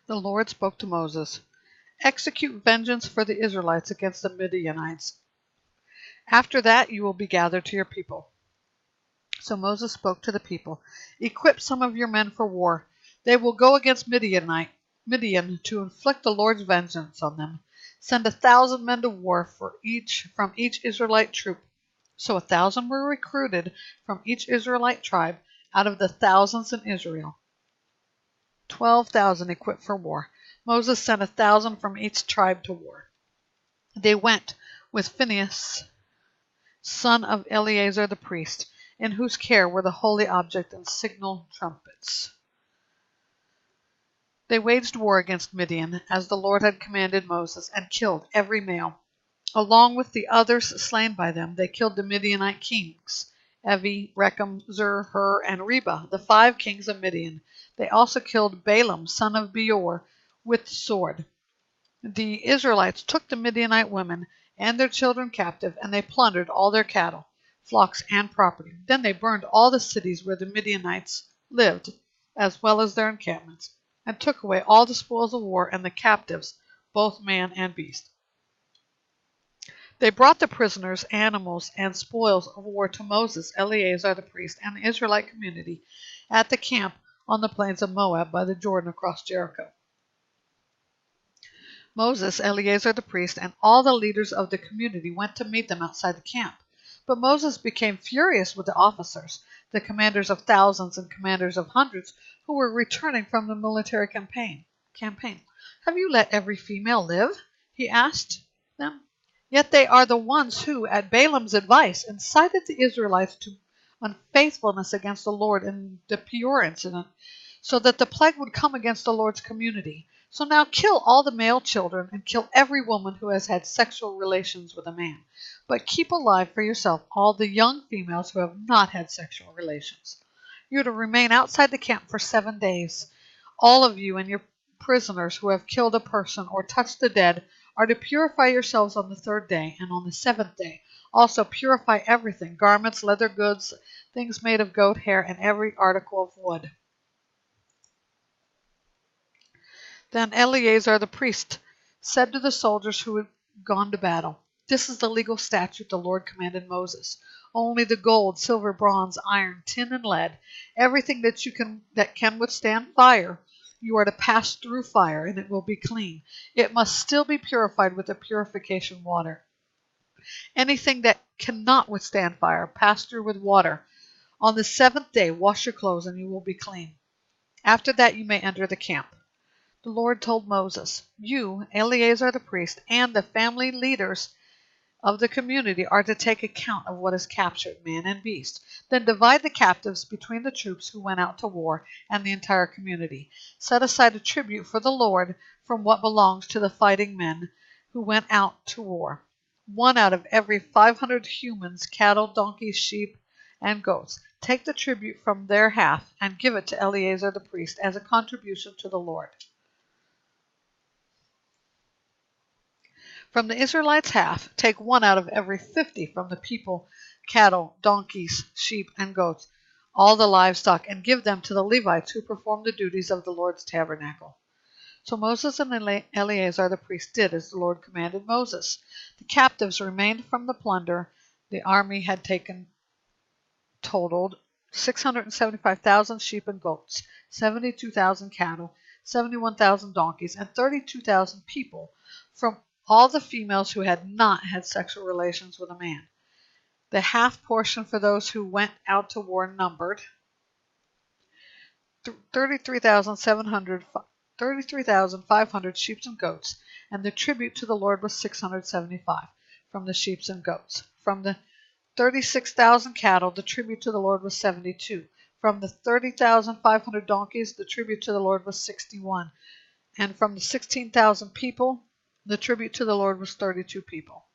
The Lord spoke to Moses, "Execute vengeance for the Israelites against the Midianites. After that you will be gathered to your people." So Moses spoke to the people, "Equip some of your men for war. They will go against Midian to inflict the Lord's vengeance on them. Send 1,000 men to war from each Israelite troop." So 1,000 were recruited from each Israelite tribe out of the thousands in Israel. 12,000 equipped for war. Moses sent 1,000 from each tribe to war. They went with Phinehas, son of Eleazar the priest, in whose care were the holy object and signal trumpets. They waged war against Midian, as the Lord had commanded Moses, and killed every male. Along with the others slain by them, they killed the Midianite kings, Evi, Rechem, Zur, Hur, and Reba, the 5 kings of Midian. They also killed Balaam, son of Beor, with the sword. The Israelites took the Midianite women and their children captive, and they plundered all their cattle, flocks, and property. Then they burned all the cities where the Midianites lived, as well as their encampments, and took away all the spoils of war and the captives, both man and beast. They brought the prisoners, animals, and spoils of war to Moses, Eleazar the priest, and the Israelite community at the camp on the plains of Moab by the Jordan across Jericho. Moses, Eleazar the priest, and all the leaders of the community went to meet them outside the camp. But Moses became furious with the officers, the commanders of thousands and commanders of hundreds, who were returning from the military campaign. "Have you let every female live?" he asked them. "Yet they are the ones who, at Balaam's advice, incited the Israelites to unfaithfulness against the Lord in the Peor incident, so that the plague would come against the Lord's community. So now kill all the male children and kill every woman who has had sexual relations with a man. But keep alive for yourself all the young females who have not had sexual relations. You are to remain outside the camp for 7 days. All of you and your prisoners who have killed a person or touched the dead are to purify yourselves on the 3rd day, and on the 7th day also purify everything, garments, leather goods, things made of goat hair, and every article of wood." Then Eleazar the priest said to the soldiers who had gone to battle, "This is the legal statute the Lord commanded Moses. Only the gold, silver, bronze, iron, tin, and lead, everything that can withstand fire, you are to pass through fire, and it will be clean. It must still be purified with the purification water. Anything that cannot withstand fire, pass through with water. On the 7th day, wash your clothes, and you will be clean. After that you may enter the camp." The Lord told Moses, "You, Eleazar the priest, and the family leaders of the community are to take account of what is captured, man and beast. Then divide the captives between the troops who went out to war and the entire community. Set aside a tribute for the Lord from what belongs to the fighting men who went out to war. 1 out of every 500 humans, cattle, donkeys, sheep, and goats. Take the tribute from their half and give it to Eleazar the priest as a contribution to the Lord. From the Israelites' half, take 1 out of every 50 from the people, cattle, donkeys, sheep, and goats, all the livestock, and give them to the Levites who perform the duties of the Lord's tabernacle." So Moses and Eleazar the priest did as the Lord commanded Moses. The captives remained from the plunder the army had taken totaled 675,000 sheep and goats, 72,000 cattle, 71,000 donkeys, and 32,000 people from all the females who had not had sexual relations with a man. The half portion for those who went out to war numbered 33,500 sheep and goats, and the tribute to the Lord was 675 from the sheep and goats. From the 36,000 cattle, the tribute to the Lord was 72. From the 30,500 donkeys, the tribute to the Lord was 61. And from the 16,000 people, the tribute to the Lord was 32 people.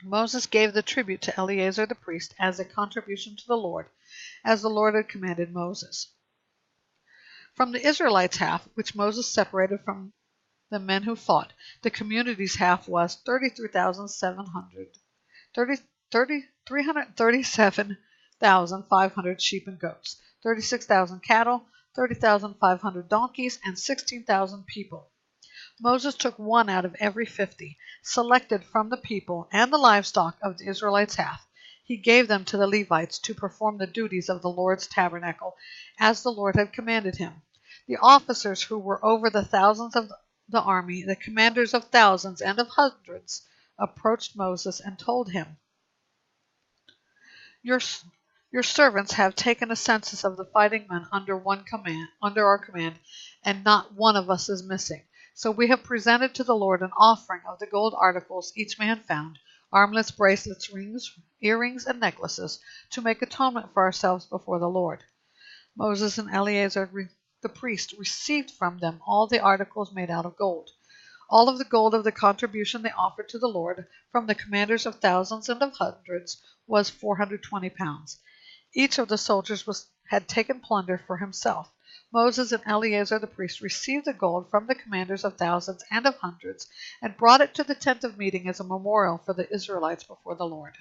Moses gave the tribute to Eleazar the priest as a contribution to the Lord, as the Lord had commanded Moses. From the Israelites' half, which Moses separated from the men who fought, the community's half was 337,500 sheep and goats, 36,000 cattle, 30,500 donkeys, and 16,000 people. Moses took one out of every 50, selected from the people and the livestock of the Israelites' half. He gave them to the Levites to perform the duties of the Lord's tabernacle, as the Lord had commanded him. The officers who were over the thousands of the army, the commanders of thousands and of hundreds, approached Moses and told him, Your, your servants have taken a census of the fighting men under our command, and not one of us is missing. So we have presented to the Lord an offering of the gold articles each man found, armlets, bracelets, rings, earrings, and necklaces, to make atonement for ourselves before the Lord. Moses and Eleazar the priest received from them all the articles made out of gold. All of the gold of the contribution they offered to the Lord from the commanders of thousands and of hundreds was 420 pounds. Each of the soldiers had taken plunder for himself. Moses and Eleazar the priest received the gold from the commanders of thousands and of hundreds and brought it to the tent of meeting as a memorial for the Israelites before the Lord.